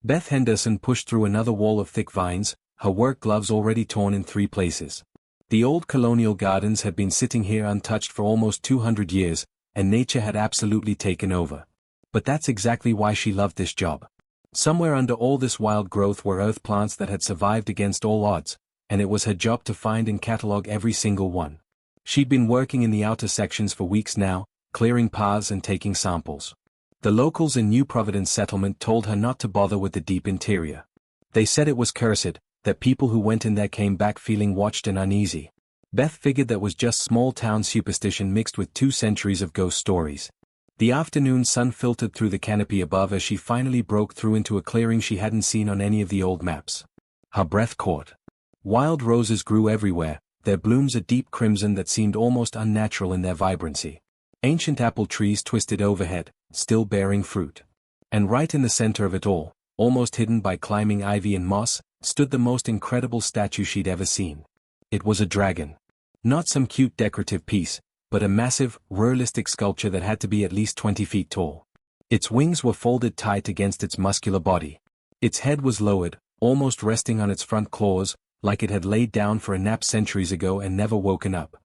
Beth Henderson pushed through another wall of thick vines, her work gloves already torn in 3 places. The old colonial gardens had been sitting here untouched for almost 200 years, and nature had absolutely taken over. But that's exactly why she loved this job. Somewhere under all this wild growth were earth plants that had survived against all odds, and it was her job to find and catalog every single one. She'd been working in the outer sections for weeks now, clearing paths and taking samples. The locals in New Providence settlement told her not to bother with the deep interior. They said it was cursed, that people who went in there came back feeling watched and uneasy. Beth figured that was just small-town superstition mixed with 2 centuries of ghost stories. The afternoon sun filtered through the canopy above as she finally broke through into a clearing she hadn't seen on any of the old maps. Her breath caught. Wild roses grew everywhere, their blooms a deep crimson that seemed almost unnatural in their vibrancy. Ancient apple trees twisted overhead, still bearing fruit. And right in the center of it all, almost hidden by climbing ivy and moss, stood the most incredible statue she'd ever seen. It was a dragon. Not some cute decorative piece, but a massive, realistic sculpture that had to be at least 20 feet tall. Its wings were folded tight against its muscular body. Its head was lowered, almost resting on its front claws, like it had laid down for a nap centuries ago and never woken up.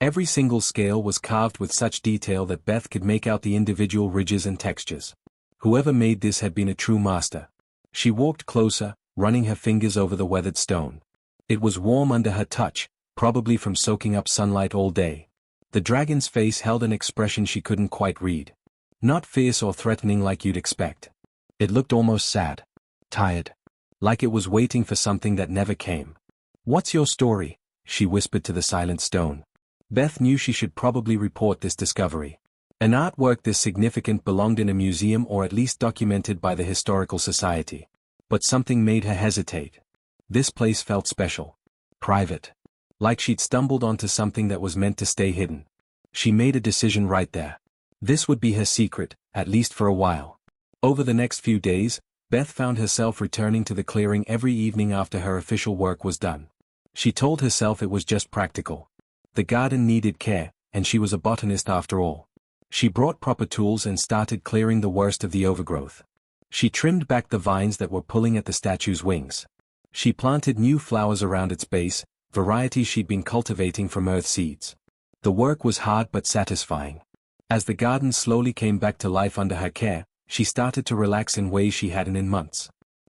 Every single scale was carved with such detail that Beth could make out the individual ridges and textures. Whoever made this had been a true master. She walked closer, running her fingers over the weathered stone. It was warm under her touch, probably from soaking up sunlight all day. The dragon's face held an expression she couldn't quite read. Not fierce or threatening like you'd expect. It looked almost sad. Tired. Like it was waiting for something that never came. "What's your story?" she whispered to the silent stone. Beth knew she should probably report this discovery. An artwork this significant belonged in a museum or at least documented by the Historical Society. But something made her hesitate. This place felt special. Private. Like she'd stumbled onto something that was meant to stay hidden. She made a decision right there. This would be her secret, at least for a while. Over the next few days, Beth found herself returning to the clearing every evening after her official work was done. She told herself it was just practical. The garden needed care, and she was a botanist after all. She brought proper tools and started clearing the worst of the overgrowth. She trimmed back the vines that were pulling at the statue's wings. She planted new flowers around its base, varieties she'd been cultivating from earth seeds. The work was hard but satisfying. As the garden slowly came back to life under her care, she started to relax in ways she hadn't in months.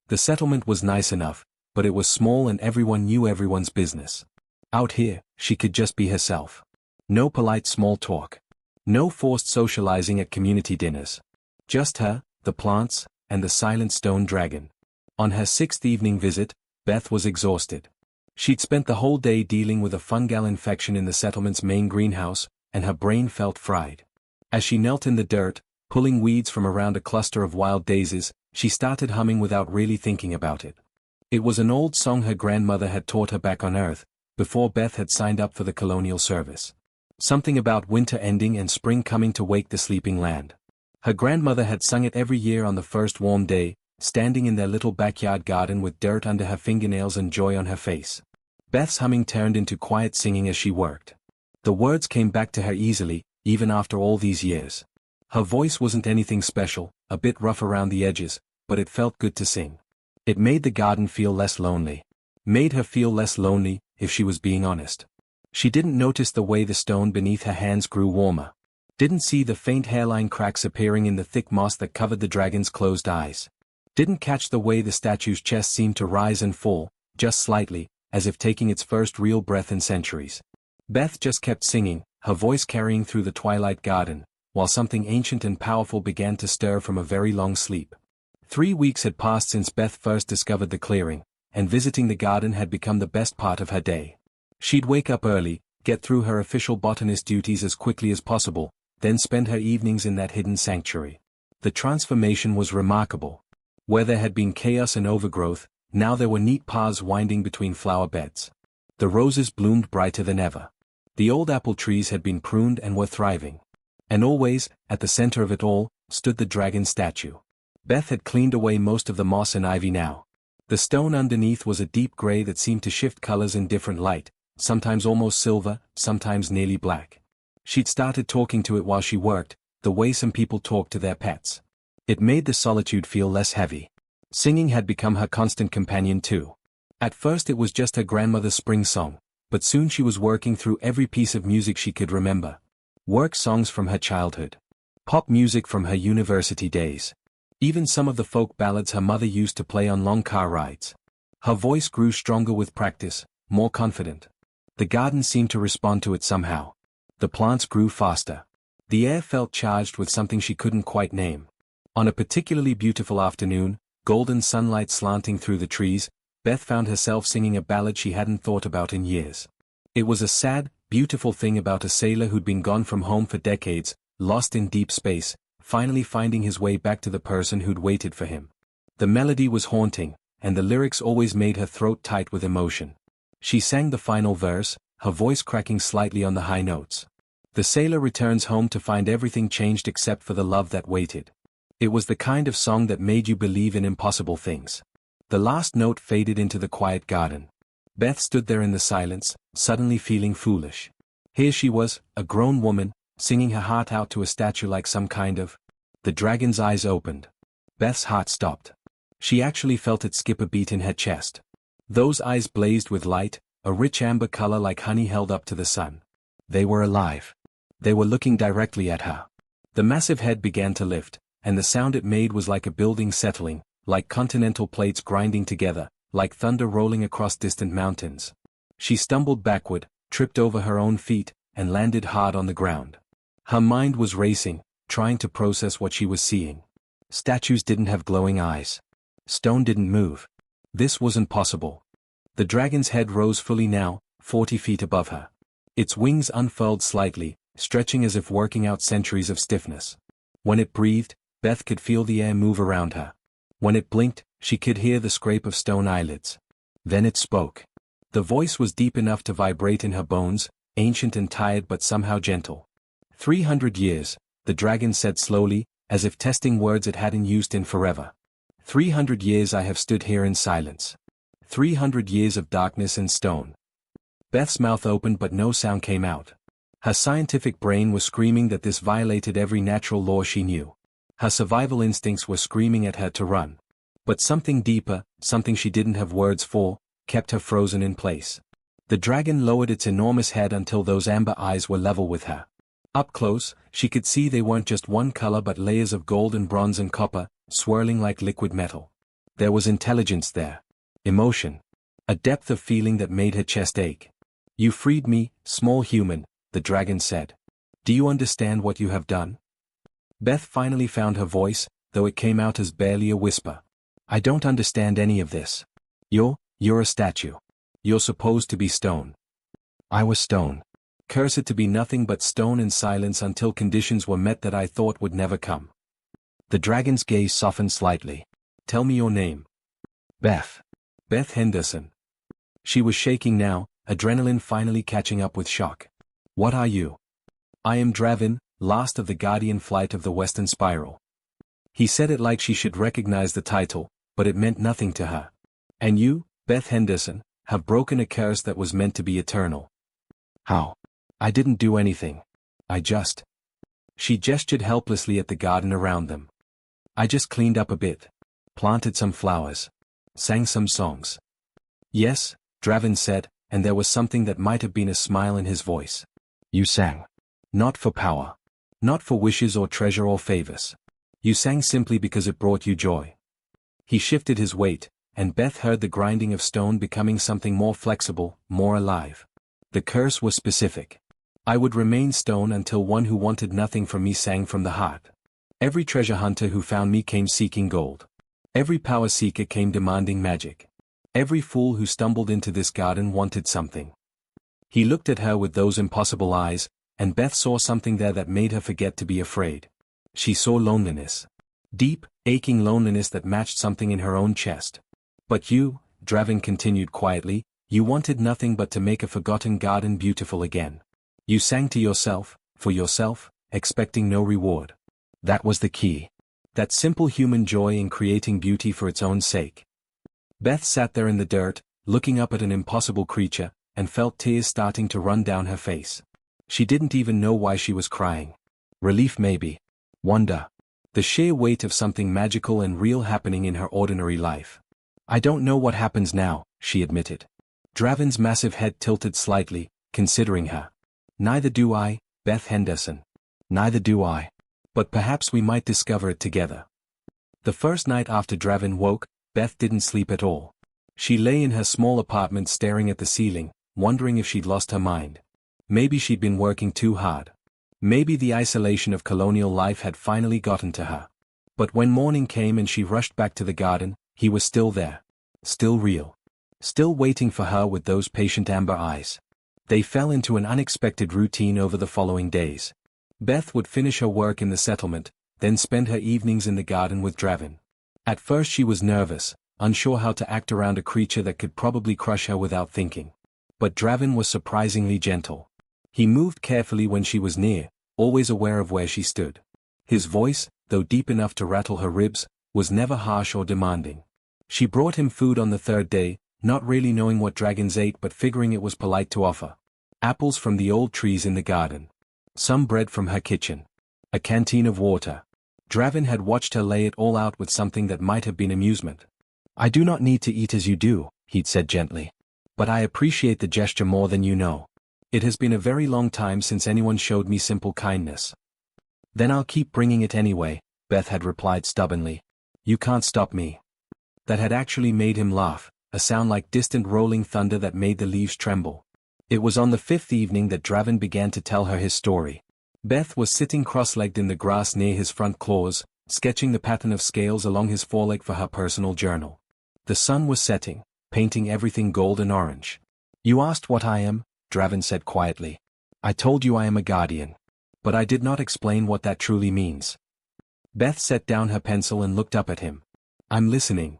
The settlement was nice enough, but it was small and everyone knew everyone's business. Out here, she could just be herself. No polite small talk. No forced socializing at community dinners. Just her, the plants, and the silent stone dragon. On her 6th evening visit, Beth was exhausted. She'd spent the whole day dealing with a fungal infection in the settlement's main greenhouse, and her brain felt fried. As she knelt in the dirt, pulling weeds from around a cluster of wild daisies, she started humming without really thinking about it. It was an old song her grandmother had taught her back on Earth, before Beth had signed up for the colonial service. Something about winter ending and spring coming to wake the sleeping land. Her grandmother had sung it every year on the first warm day, standing in their little backyard garden with dirt under her fingernails and joy on her face. Beth's humming turned into quiet singing as she worked. The words came back to her easily, even after all these years. Her voice wasn't anything special, a bit rough around the edges, but it felt good to sing. It made the garden feel less lonely. Made her feel less lonely, if she was being honest. She didn't notice the way the stone beneath her hands grew warmer. Didn't see the faint hairline cracks appearing in the thick moss that covered the dragon's closed eyes. Didn't catch the way the statue's chest seemed to rise and fall, just slightly, as if taking its first real breath in centuries. Beth just kept singing, her voice carrying through the twilight garden, while something ancient and powerful began to stir from a very long sleep. 3 weeks had passed since Beth first discovered the clearing, and visiting the garden had become the best part of her day. She'd wake up early, get through her official botanist duties as quickly as possible, then spend her evenings in that hidden sanctuary. The transformation was remarkable. Where there had been chaos and overgrowth, now there were neat paths winding between flower beds. The roses bloomed brighter than ever. The old apple trees had been pruned and were thriving. And always, at the center of it all, stood the dragon statue. Beth had cleaned away most of the moss and ivy now. The stone underneath was a deep gray that seemed to shift colors in different light, sometimes almost silver, sometimes nearly black. She'd started talking to it while she worked, the way some people talk to their pets. It made the solitude feel less heavy. Singing had become her constant companion too. At first it was just her grandmother's spring song, but soon she was working through every piece of music she could remember. Work songs from her childhood. Pop music from her university days. Even some of the folk ballads her mother used to play on long car rides. Her voice grew stronger with practice, more confident. The garden seemed to respond to it somehow. The plants grew faster. The air felt charged with something she couldn't quite name. On a particularly beautiful afternoon, golden sunlight slanting through the trees, Beth found herself singing a ballad she hadn't thought about in years. It was a sad, beautiful thing about a sailor who'd been gone from home for decades, lost in deep space, finally finding his way back to the person who'd waited for him. The melody was haunting, and the lyrics always made her throat tight with emotion. She sang the final verse, her voice cracking slightly on the high notes. The sailor returns home to find everything changed except for the love that waited. It was the kind of song that made you believe in impossible things. The last note faded into the quiet garden. Beth stood there in the silence, suddenly feeling foolish. Here she was, a grown woman, singing her heart out to a statue like some kind of... The dragon's eyes opened. Beth's heart stopped. She actually felt it skip a beat in her chest. Those eyes blazed with light, a rich amber color like honey held up to the sun. They were alive. They were looking directly at her. The massive head began to lift, and the sound it made was like a building settling, like continental plates grinding together, like thunder rolling across distant mountains. She stumbled backward, tripped over her own feet, and landed hard on the ground. Her mind was racing, trying to process what she was seeing. Statues didn't have glowing eyes. Stone didn't move. This wasn't possible. The dragon's head rose fully now, 40 feet above her. Its wings unfurled slightly, stretching as if working out centuries of stiffness. When it breathed, Beth could feel the air move around her. When it blinked, she could hear the scrape of stone eyelids. Then it spoke. The voice was deep enough to vibrate in her bones, ancient and tired but somehow gentle. 300 years, the dragon said slowly, as if testing words it hadn't used in forever. 300 years I have stood here in silence. 300 years of darkness and stone. Beth's mouth opened but no sound came out. Her scientific brain was screaming that this violated every natural law she knew. Her survival instincts were screaming at her to run. But something deeper, something she didn't have words for, kept her frozen in place. The dragon lowered its enormous head until those amber eyes were level with her. Up close, she could see they weren't just one color but layers of gold and bronze and copper, swirling like liquid metal. There was intelligence there. Emotion. A depth of feeling that made her chest ache. You freed me, small human, the dragon said. Do you understand what you have done? Beth finally found her voice, though it came out as barely a whisper. I don't understand any of this. You're a statue. You're supposed to be stone. I was stone. Cursed to be nothing but stone and silence until conditions were met that I thought would never come. The dragon's gaze softened slightly. Tell me your name. Beth. Beth Henderson. She was shaking now, adrenaline finally catching up with shock. What are you? I am Dravin, last of the Guardian flight of the Western Spiral. He said it like she should recognize the title, but it meant nothing to her. And you, Beth Henderson, have broken a curse that was meant to be eternal. How? I didn't do anything. I just... She gestured helplessly at the garden around them. I just cleaned up a bit. Planted some flowers. Sang some songs. Yes, Dravin said, and there was something that might have been a smile in his voice. You sang. Not for power. Not for wishes or treasure or favors. You sang simply because it brought you joy. He shifted his weight, and Beth heard the grinding of stone becoming something more flexible, more alive. The curse was specific. I would remain stone until one who wanted nothing from me sang from the heart. Every treasure hunter who found me came seeking gold. Every power seeker came demanding magic. Every fool who stumbled into this garden wanted something. He looked at her with those impossible eyes, and Beth saw something there that made her forget to be afraid. She saw loneliness. Deep, aching loneliness that matched something in her own chest. But you, Dravin continued quietly, you wanted nothing but to make a forgotten garden beautiful again. You sang to yourself, for yourself, expecting no reward. That was the key. That simple human joy in creating beauty for its own sake. Beth sat there in the dirt, looking up at an impossible creature, and felt tears starting to run down her face. She didn't even know why she was crying. Relief maybe. Wonder. The sheer weight of something magical and real happening in her ordinary life. I don't know what happens now, she admitted. Draven's massive head tilted slightly, considering her. Neither do I, Beth Henderson. Neither do I. But perhaps we might discover it together. The first night after Draven woke, Beth didn't sleep at all. She lay in her small apartment staring at the ceiling, wondering if she'd lost her mind. Maybe she'd been working too hard. Maybe the isolation of colonial life had finally gotten to her. But when morning came and she rushed back to the garden, he was still there. Still real. Still waiting for her with those patient amber eyes. They fell into an unexpected routine over the following days. Beth would finish her work in the settlement, then spend her evenings in the garden with Draven. At first she was nervous, unsure how to act around a creature that could probably crush her without thinking. But Draven was surprisingly gentle. He moved carefully when she was near, always aware of where she stood. His voice, though deep enough to rattle her ribs, was never harsh or demanding. She brought him food on the third day, not really knowing what dragons ate but figuring it was polite to offer. Apples from the old trees in the garden. Some bread from her kitchen. A canteen of water. Draven had watched her lay it all out with something that might have been amusement. I do not need to eat as you do, he'd said gently. But I appreciate the gesture more than you know. It has been a very long time since anyone showed me simple kindness. Then I'll keep bringing it anyway, Beth had replied stubbornly. You can't stop me. That had actually made him laugh, a sound like distant rolling thunder that made the leaves tremble. It was on the fifth evening that Draven began to tell her his story. Beth was sitting cross-legged in the grass near his front claws, sketching the pattern of scales along his foreleg for her personal journal. The sun was setting, painting everything gold and orange. You asked what I am, Draven said quietly. I told you I am a guardian. But I did not explain what that truly means. Beth set down her pencil and looked up at him. I'm listening.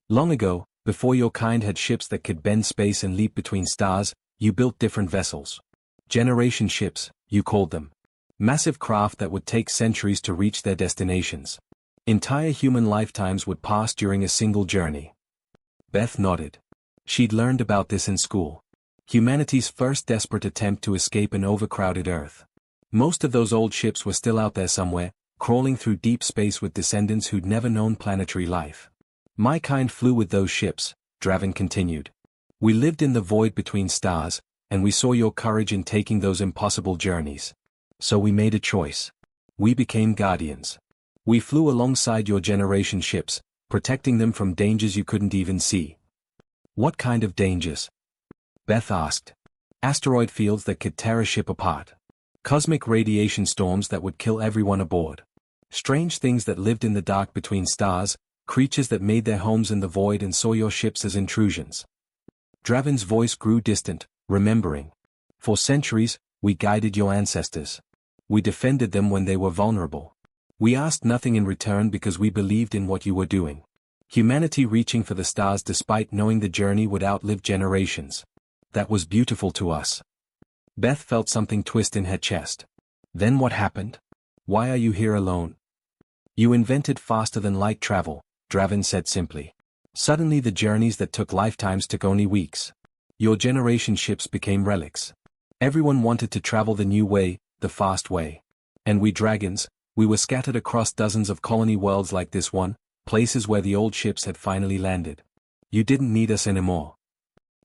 Long ago, before your kind had ships that could bend space and leap between stars, you built different vessels. Generation ships, you called them. Massive craft that would take centuries to reach their destinations. Entire human lifetimes would pass during a single journey. Beth nodded. She'd learned about this in school. Humanity's first desperate attempt to escape an overcrowded Earth. Most of those old ships were still out there somewhere, crawling through deep space with descendants who'd never known planetary life. My kind flew with those ships, Draven continued. We lived in the void between stars, and we saw your courage in taking those impossible journeys. So we made a choice. We became guardians. We flew alongside your generation ships, protecting them from dangers you couldn't even see. What kind of dangers? Beth asked. Asteroid fields that could tear a ship apart. Cosmic radiation storms that would kill everyone aboard. Strange things that lived in the dark between stars, creatures that made their homes in the void and saw your ships as intrusions. Draven's voice grew distant, remembering. For centuries, we guided your ancestors. We defended them when they were vulnerable. We asked nothing in return because we believed in what you were doing. Humanity reaching for the stars despite knowing the journey would outlive generations. That was beautiful to us. Beth felt something twist in her chest. Then what happened? Why are you here alone? You invented faster-than-light travel, Draven said simply. Suddenly the journeys that took lifetimes took only weeks. Your generation ships became relics. Everyone wanted to travel the new way, the fast way. And we dragons, we were scattered across dozens of colony worlds like this one, places where the old ships had finally landed. You didn't need us anymore.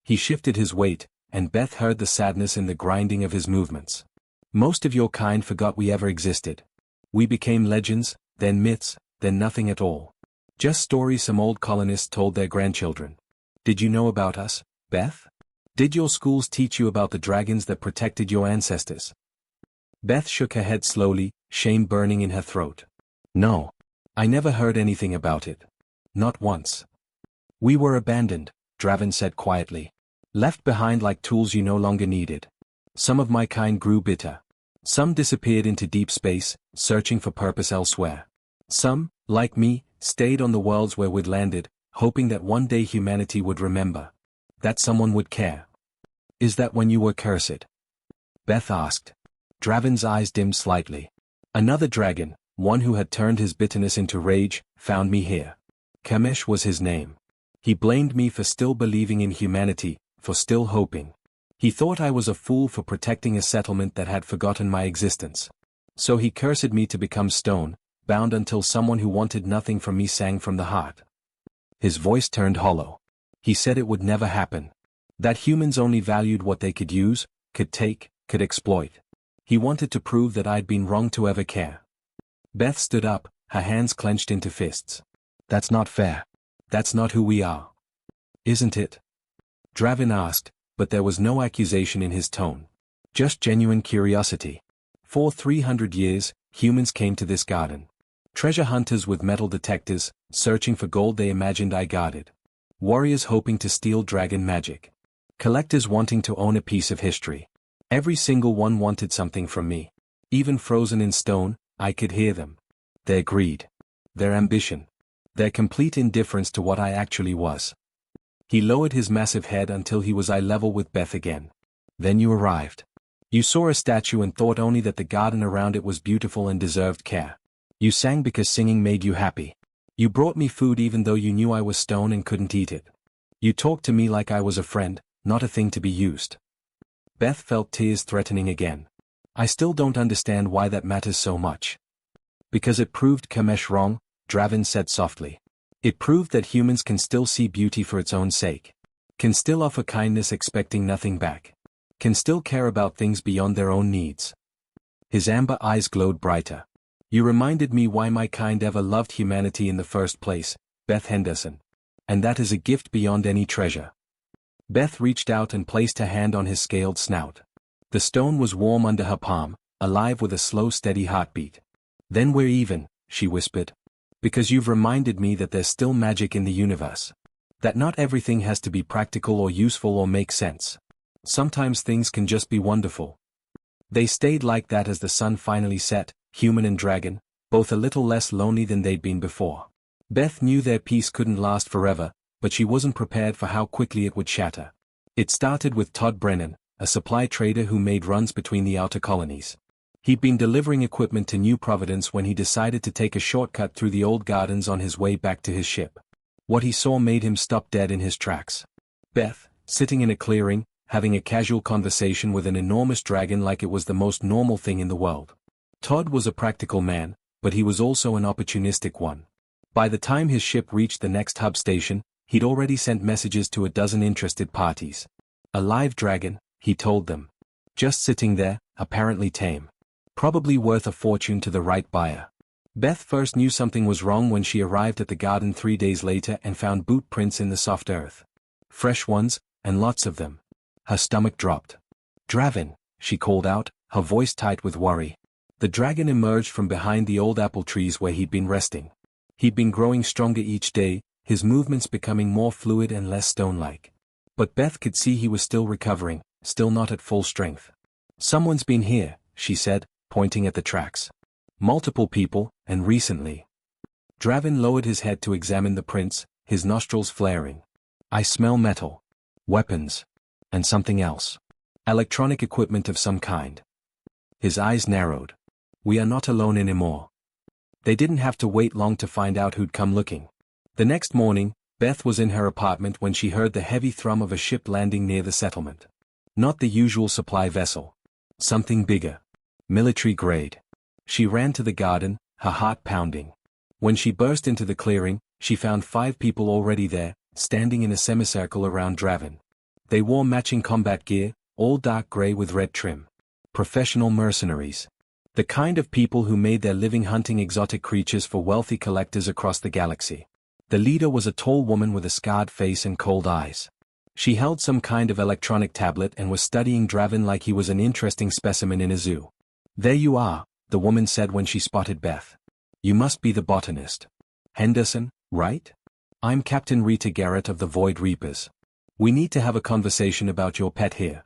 He shifted his weight, and Beth heard the sadness in the grinding of his movements. Most of your kind forgot we ever existed. We became legends, then myths, then nothing at all. Just stories some old colonists told their grandchildren. Did you know about us, Beth? Did your schools teach you about the dragons that protected your ancestors? Beth shook her head slowly, shame burning in her throat. No. I never heard anything about it. Not once. We were abandoned, Draven said quietly. Left behind like tools you no longer needed. Some of my kind grew bitter. Some disappeared into deep space, searching for purpose elsewhere. Some, like me, stayed on the worlds where we'd landed, hoping that one day humanity would remember. That someone would care. Is that when you were cursed? Beth asked. Draven's eyes dimmed slightly. Another dragon, one who had turned his bitterness into rage, found me here. Kamesh was his name. He blamed me for still believing in humanity, for still hoping. He thought I was a fool for protecting a settlement that had forgotten my existence. So he cursed me to become stone, bound until someone who wanted nothing from me sang from the heart. His voice turned hollow. He said it would never happen. That humans only valued what they could use, could take, could exploit. He wanted to prove that I'd been wrong to ever care. Beth stood up, her hands clenched into fists. That's not fair. That's not who we are. Isn't it? Draven asked, but there was no accusation in his tone. Just genuine curiosity. For 300 years, humans came to this garden. Treasure hunters with metal detectors, searching for gold they imagined I guarded. Warriors hoping to steal dragon magic. Collectors wanting to own a piece of history. Every single one wanted something from me. Even frozen in stone, I could hear them. Their greed. Their ambition. Their complete indifference to what I actually was. He lowered his massive head until he was eye level with Beth again. Then you arrived. You saw a statue and thought only that the garden around it was beautiful and deserved care. You sang because singing made you happy. You brought me food even though you knew I was stone and couldn't eat it. You talked to me like I was a friend, not a thing to be used. Beth felt tears threatening again. I still don't understand why that matters so much. Because it proved Kamesh wrong, Draven said softly. It proved that humans can still see beauty for its own sake. Can still offer kindness expecting nothing back. Can still care about things beyond their own needs. His amber eyes glowed brighter. You reminded me why my kind ever loved humanity in the first place, Beth Henderson. And that is a gift beyond any treasure. Beth reached out and placed her hand on his scaled snout. The stone was warm under her palm, alive with a slow steady heartbeat. Then we're even, she whispered. Because you've reminded me that there's still magic in the universe. That not everything has to be practical or useful or make sense. Sometimes things can just be wonderful. They stayed like that as the sun finally set, human and dragon, both a little less lonely than they'd been before. Beth knew their peace couldn't last forever, but she wasn't prepared for how quickly it would shatter. It started with Todd Brennan, a supply trader who made runs between the outer colonies. He'd been delivering equipment to New Providence when he decided to take a shortcut through the old gardens on his way back to his ship. What he saw made him stop dead in his tracks. Beth, sitting in a clearing, having a casual conversation with an enormous dragon like it was the most normal thing in the world. Todd was a practical man, but he was also an opportunistic one. By the time his ship reached the next hub station, he'd already sent messages to a dozen interested parties. A live dragon, he told them. Just sitting there, apparently tame. Probably worth a fortune to the right buyer. Beth first knew something was wrong when she arrived at the garden 3 days later and found boot prints in the soft earth. Fresh ones, and lots of them. Her stomach dropped. Draven, she called out, her voice tight with worry. The dragon emerged from behind the old apple trees where he'd been resting. He'd been growing stronger each day, his movements becoming more fluid and less stone-like. But Beth could see he was still recovering, still not at full strength. Someone's been here, she said, pointing at the tracks. Multiple people, and recently. Draven lowered his head to examine the prints, his nostrils flaring. I smell metal. Weapons. And something else. Electronic equipment of some kind. His eyes narrowed. We are not alone anymore. They didn't have to wait long to find out who'd come looking. The next morning, Beth was in her apartment when she heard the heavy thrum of a ship landing near the settlement. Not the usual supply vessel. Something bigger. Military grade. She ran to the garden, her heart pounding. When she burst into the clearing, she found 5 people already there, standing in a semicircle around Draven. They wore matching combat gear, all dark gray with red trim. Professional mercenaries. The kind of people who made their living hunting exotic creatures for wealthy collectors across the galaxy. The leader was a tall woman with a scarred face and cold eyes. She held some kind of electronic tablet and was studying Draven like he was an interesting specimen in a zoo. There you are, the woman said when she spotted Beth. You must be the botanist. Henderson, right? I'm Captain Rita Garrett of the Void Reapers. We need to have a conversation about your pet here.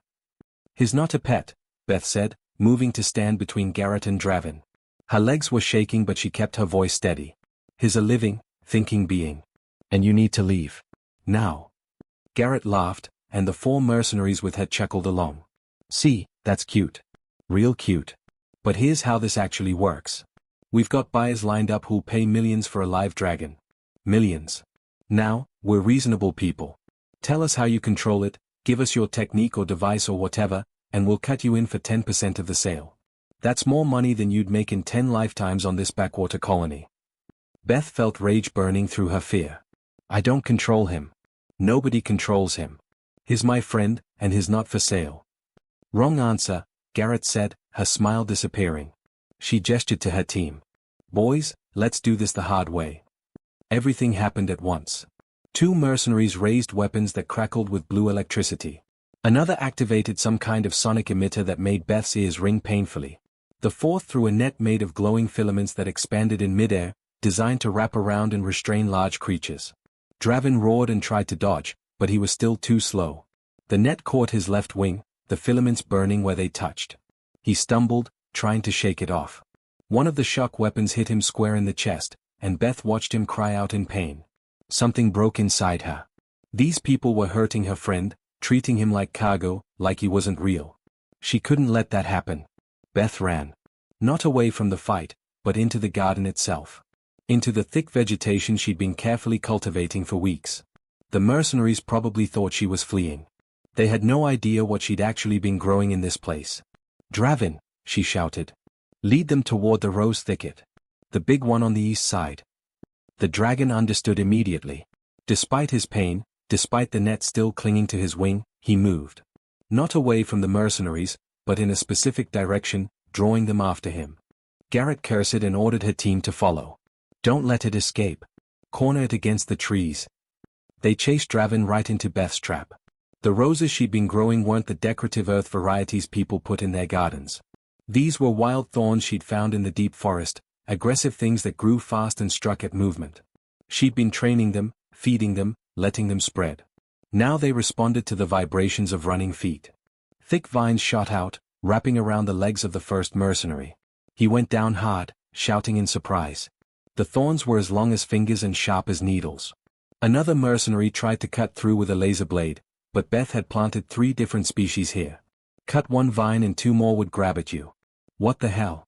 He's not a pet, Beth said, moving to stand between Garrett and Draven. Her legs were shaking but she kept her voice steady. He's a living, thinking being. And you need to leave. Now. Garrett laughed, and the 4 mercenaries with her chuckled along. See, that's cute. Real cute. But here's how this actually works. We've got buyers lined up who'll pay millions for a live dragon. Millions. Now, we're reasonable people. Tell us how you control it, give us your technique or device or whatever, and we'll cut you in for 10% of the sale. That's more money than you'd make in 10 lifetimes on this backwater colony. Beth felt rage burning through her fear. I don't control him. Nobody controls him. He's my friend, and he's not for sale. Wrong answer, Garrett said, her smile disappearing. She gestured to her team. Boys, let's do this the hard way. Everything happened at once. 2 mercenaries raised weapons that crackled with blue electricity. Another activated some kind of sonic emitter that made Beth's ears ring painfully. The fourth threw a net made of glowing filaments that expanded in midair, designed to wrap around and restrain large creatures. Draven roared and tried to dodge, but he was still too slow. The net caught his left wing, the filaments burning where they touched. He stumbled, trying to shake it off. One of the shock weapons hit him square in the chest, and Beth watched him cry out in pain. Something broke inside her. These people were hurting her friend, treating him like cargo, like he wasn't real. She couldn't let that happen. Beth ran. Not away from the fight, but into the garden itself. Into the thick vegetation she'd been carefully cultivating for weeks. The mercenaries probably thought she was fleeing. They had no idea what she'd actually been growing in this place. Draven, she shouted. Lead them toward the rose thicket. The big one on the east side. The dragon understood immediately. Despite his pain, despite the net still clinging to his wing, he moved. Not away from the mercenaries, but in a specific direction, drawing them after him. Garrett cursed and ordered her team to follow. Don't let it escape. Corner it against the trees. They chased Draven right into Beth's trap. The roses she'd been growing weren't the decorative earth varieties people put in their gardens. These were wild thorns she'd found in the deep forest, aggressive things that grew fast and struck at movement. She'd been training them, feeding them, letting them spread. Now they responded to the vibrations of running feet. Thick vines shot out, wrapping around the legs of the first mercenary. He went down hard, shouting in surprise. The thorns were as long as fingers and sharp as needles. Another mercenary tried to cut through with a laser blade, but Beth had planted 3 different species here. Cut one vine and 2 more would grab at you. What the hell?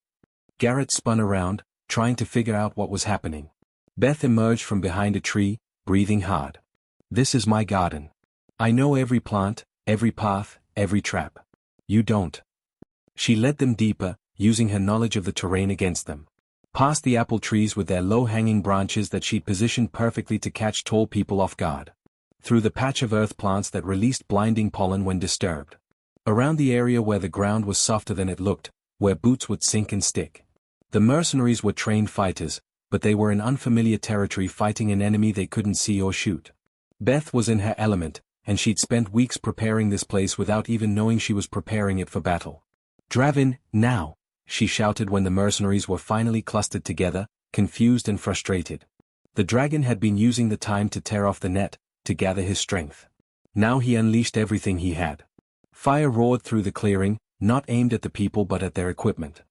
Garrett spun around, trying to figure out what was happening. Beth emerged from behind a tree, breathing hard. This is my garden. I know every plant, every path, every trap. You don't. She led them deeper, using her knowledge of the terrain against them. Past the apple trees with their low-hanging branches that she'd positioned perfectly to catch tall people off guard. Through the patch of earth plants that released blinding pollen when disturbed. Around the area where the ground was softer than it looked, where boots would sink and stick. The mercenaries were trained fighters, but they were in unfamiliar territory fighting an enemy they couldn't see or shoot. Beth was in her element, and she'd spent weeks preparing this place without even knowing she was preparing it for battle. Draven, now! She shouted when the mercenaries were finally clustered together, confused and frustrated. The dragon had been using the time to tear off the net, to gather his strength. Now he unleashed everything he had. Fire roared through the clearing, not aimed at the people but at their equipment.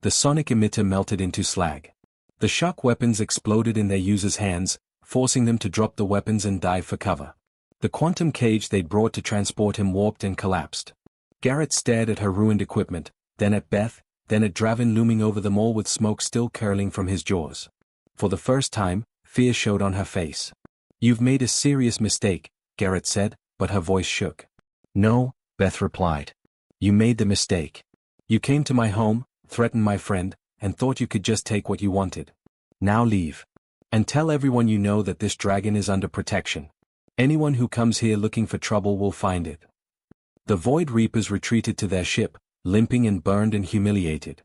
The sonic emitter melted into slag. The shock weapons exploded in their users' hands, forcing them to drop the weapons and dive for cover. The quantum cage they'd brought to transport him warped and collapsed. Garrett stared at her ruined equipment, then at Beth, then at Draven looming over them all with smoke still curling from his jaws. For the first time, fear showed on her face. You've made a serious mistake, Garrett said, but her voice shook. No, Beth replied. You made the mistake. You came to my home, threatened my friend, and thought you could just take what you wanted. Now leave. And tell everyone you know that this dragon is under protection. Anyone who comes here looking for trouble will find it. The Void Reapers retreated to their ship, limping and burned and humiliated.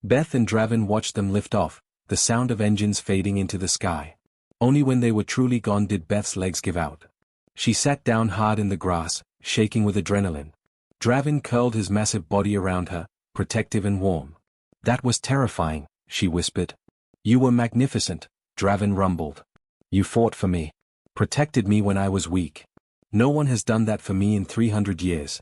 Beth and Draven watched them lift off, the sound of engines fading into the sky. Only when they were truly gone did Beth's legs give out. She sat down hard in the grass, shaking with adrenaline. Draven curled his massive body around her, protective and warm. That was terrifying, she whispered. You were magnificent, Draven rumbled. You fought for me. Protected me when I was weak. No one has done that for me in 300 years.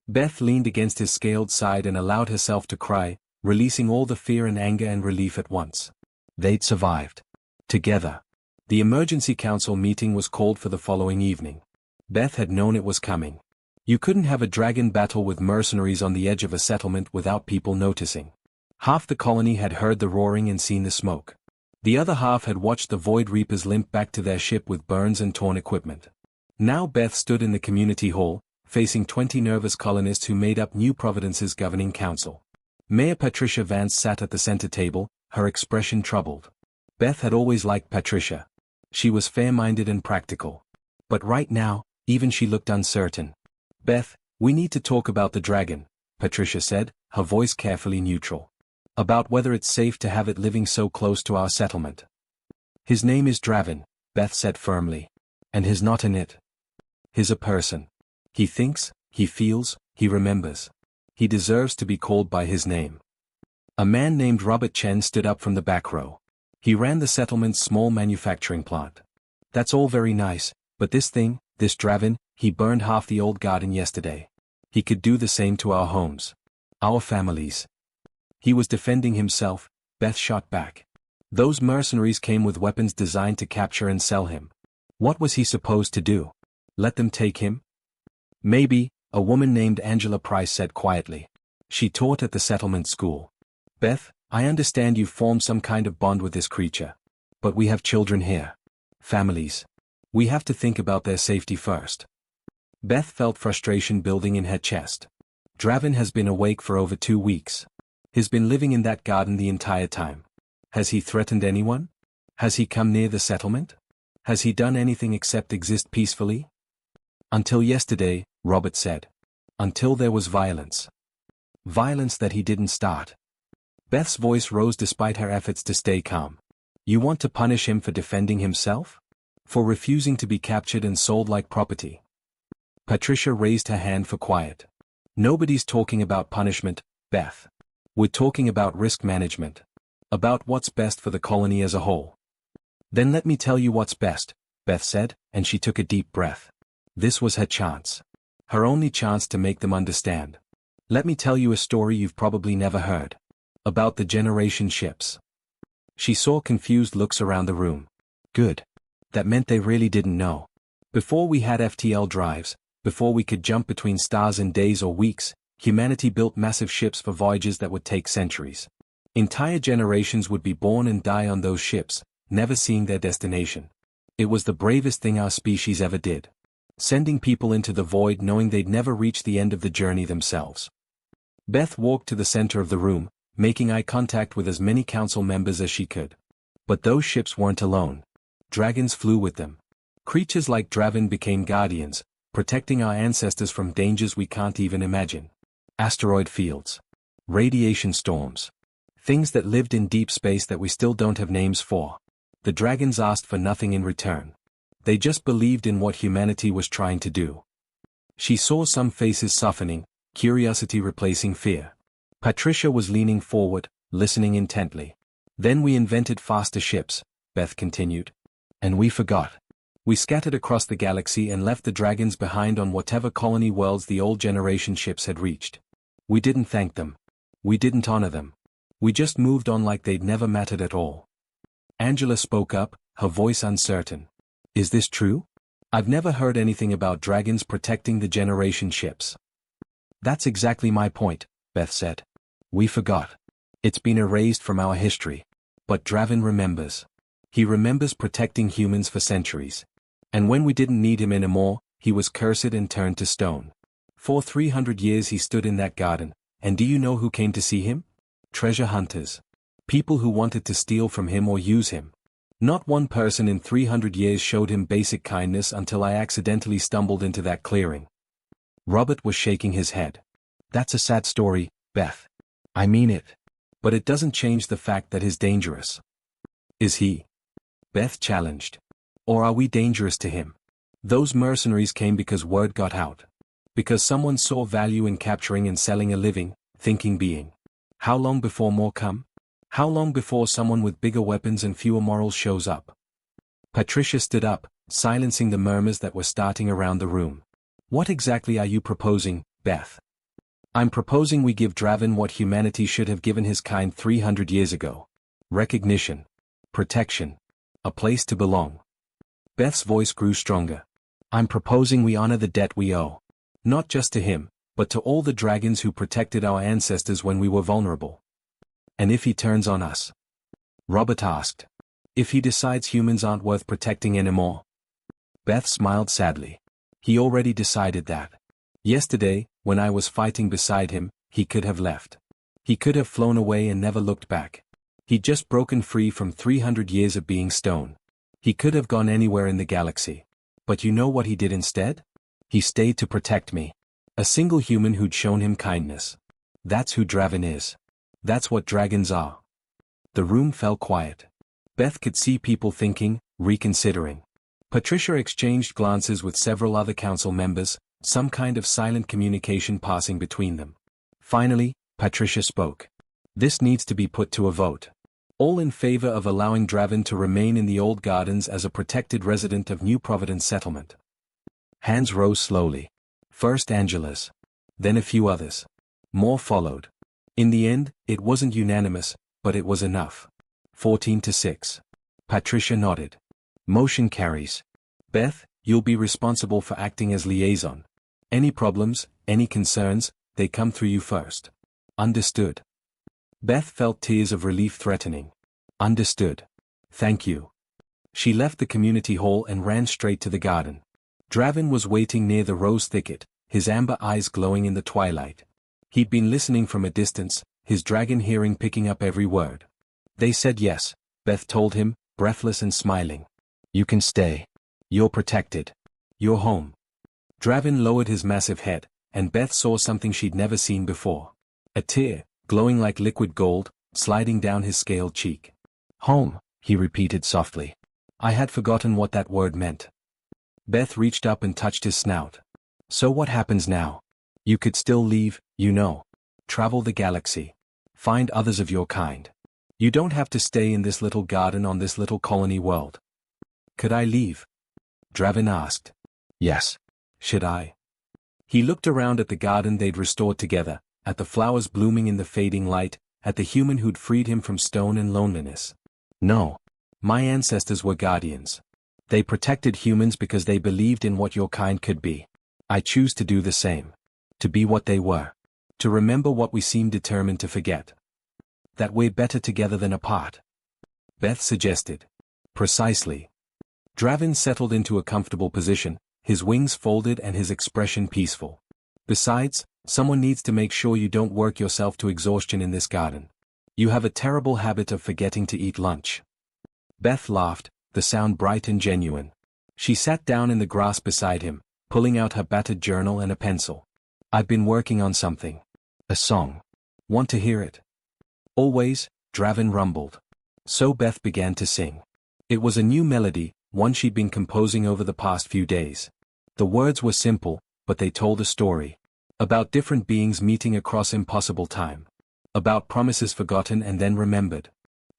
Beth leaned against his scaled side and allowed herself to cry, releasing all the fear and anger and relief at once. They'd survived. Together. The emergency council meeting was called for the following evening. Beth had known it was coming. You couldn't have a dragon battle with mercenaries on the edge of a settlement without people noticing. Half the colony had heard the roaring and seen the smoke. The other half had watched the Void Reapers limp back to their ship with burns and torn equipment. Now Beth stood in the community hall, facing 20 nervous colonists who made up New Providence's governing council. Mayor Patricia Vance sat at the center table, her expression troubled. Beth had always liked Patricia. She was fair-minded and practical. But right now, even she looked uncertain. "Beth, we need to talk about the dragon," Patricia said, her voice carefully neutral. "About whether it's safe to have it living so close to our settlement." "His name is Draven," Beth said firmly. "And he's not in it. He's a person. He thinks, he feels, he remembers. He deserves to be called by his name." A man named Robert Chen stood up from the back row. He ran the settlement's small manufacturing plant. "That's all very nice, but this Draven, he burned half the old garden yesterday. He could do the same to our homes. Our families." "He was defending himself," Beth shot back. "Those mercenaries came with weapons designed to capture and sell him. What was he supposed to do? Let them take him?" "Maybe," a woman named Angela Price said quietly. She taught at the settlement school. "Beth, I understand you've formed some kind of bond with this creature. But we have children here. Families. We have to think about their safety first." Beth felt frustration building in her chest. Draven has been awake for over 2 weeks. He's been living in that garden the entire time. Has he threatened anyone? Has he come near the settlement? Has he done anything except exist peacefully? "Until yesterday," Robert said. "Until there was violence. Violence that he didn't start." Beth's voice rose despite her efforts to stay calm. "You want to punish him for defending himself? For refusing to be captured and sold like property?" Patricia raised her hand for quiet. "Nobody's talking about punishment, Beth. We're talking about risk management. About what's best for the colony as a whole." "Then let me tell you what's best," Beth said, and she took a deep breath. This was her chance. Her only chance to make them understand. "Let me tell you a story you've probably never heard. About the generation ships." She saw confused looks around the room. Good. That meant they really didn't know. Before we had FTL drives, before we could jump between stars in days or weeks, humanity built massive ships for voyages that would take centuries. Entire generations would be born and die on those ships, never seeing their destination. It was the bravest thing our species ever did. Sending people into the void knowing they'd never reach the end of the journey themselves. Beth walked to the center of the room, making eye contact with as many council members as she could. But those ships weren't alone. Dragons flew with them. Creatures like Draven became guardians, protecting our ancestors from dangers we can't even imagine. Asteroid fields. Radiation storms. Things that lived in deep space that we still don't have names for. The dragons asked for nothing in return. They just believed in what humanity was trying to do. She saw some faces softening, curiosity replacing fear. Patricia was leaning forward, listening intently. "Then we invented faster ships," Beth continued. "And we forgot. We scattered across the galaxy and left the dragons behind on whatever colony worlds the old generation ships had reached. We didn't thank them. We didn't honor them. We just moved on like they'd never mattered at all." Angela spoke up, her voice uncertain. "Is this true? I've never heard anything about dragons protecting the generation ships." "That's exactly my point," Beth said. "We forgot. It's been erased from our history. But Draven remembers. He remembers protecting humans for centuries. And when we didn't need him anymore, he was cursed and turned to stone. For 300 years he stood in that garden, and do you know who came to see him? Treasure hunters. People who wanted to steal from him or use him. Not one person in 300 years showed him basic kindness until I accidentally stumbled into that clearing." Robert was shaking his head. "That's a sad story, Beth. I mean it. But it doesn't change the fact that he's dangerous." "Is he?" Beth challenged. "Or are we dangerous to him? Those mercenaries came because word got out. Because someone saw value in capturing and selling a living, thinking being. How long before more come? How long before someone with bigger weapons and fewer morals shows up?" Patricia stood up, silencing the murmurs that were starting around the room. "What exactly are you proposing, Beth?" "I'm proposing we give Draven what humanity should have given his kind 300 years ago. Recognition. Protection. A place to belong." Beth's voice grew stronger. "I'm proposing we honor the debt we owe. Not just to him, but to all the dragons who protected our ancestors when we were vulnerable." "And if he turns on us?" Robert asked. "If he decides humans aren't worth protecting anymore?" Beth smiled sadly. "He already decided that. Yesterday, when I was fighting beside him, he could have left. He could have flown away and never looked back. He'd just broken free from 300 years of being stone. He could have gone anywhere in the galaxy. But you know what he did instead? He stayed to protect me. A single human who'd shown him kindness. That's who Draven is. That's what dragons are. The room fell quiet. Beth could see people thinking, reconsidering. Patricia exchanged glances with several other council members, some kind of silent communication passing between them. Finally, Patricia spoke. This needs to be put to a vote. All in favor of allowing Draven to remain in the old gardens as a protected resident of New Providence Settlement. Hands rose slowly. First Angela's. Then a few others. More followed. In the end, it wasn't unanimous, but it was enough. 14-6. Patricia nodded. Motion carries. Beth, you'll be responsible for acting as liaison. Any problems, any concerns, they come through you first. Understood. Beth felt tears of relief threatening. Understood. Thank you. She left the community hall and ran straight to the garden. Draven was waiting near the rose thicket, his amber eyes glowing in the twilight. He'd been listening from a distance, his dragon hearing picking up every word. They said yes, Beth told him, breathless and smiling. You can stay. You're protected. You're home. Draven lowered his massive head, and Beth saw something she'd never seen before. A tear, glowing like liquid gold, sliding down his scaled cheek. Home, he repeated softly. I had forgotten what that word meant. Beth reached up and touched his snout. So what happens now? You could still leave, you know. Travel the galaxy. Find others of your kind. You don't have to stay in this little garden on this little colony world. Could I leave? Draven asked. Yes. Should I? He looked around at the garden they'd restored together, at the flowers blooming in the fading light, at the human who'd freed him from stone and loneliness. No. My ancestors were guardians. They protected humans because they believed in what your kind could be. I choose to do the same. To be what they were. To remember what we seem determined to forget. That we're better together than apart. Beth suggested. Precisely. Draven settled into a comfortable position, his wings folded and his expression peaceful. Besides, someone needs to make sure you don't work yourself to exhaustion in this garden. You have a terrible habit of forgetting to eat lunch. Beth laughed, the sound bright and genuine. She sat down in the grass beside him, pulling out her battered journal and a pencil. I've been working on something. A song. Want to hear it? Always, Draven rumbled. So Beth began to sing. It was a new melody, one she'd been composing over the past few days. The words were simple, but they told a story. About different beings meeting across impossible time. About promises forgotten and then remembered.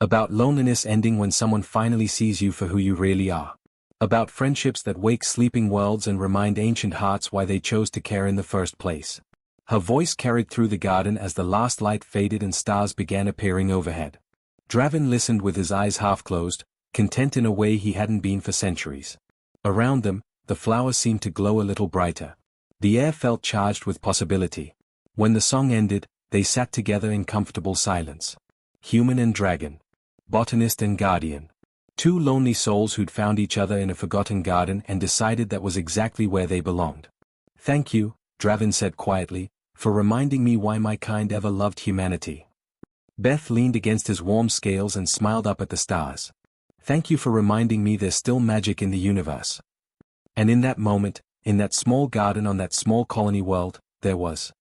About loneliness ending when someone finally sees you for who you really are. About friendships that wake sleeping worlds and remind ancient hearts why they chose to care in the first place. Her voice carried through the garden as the last light faded and stars began appearing overhead. Draven listened with his eyes half closed, content in a way he hadn't been for centuries. Around them, the flowers seemed to glow a little brighter. The air felt charged with possibility. When the song ended, they sat together in comfortable silence. Human and dragon. Botanist and guardian. Two lonely souls who'd found each other in a forgotten garden and decided that was exactly where they belonged. Thank you, Draven said quietly, for reminding me why my kind ever loved humanity. Beth leaned against his warm scales and smiled up at the stars. Thank you for reminding me there's still magic in the universe. And in that moment, in that small garden on that small colony world, there was.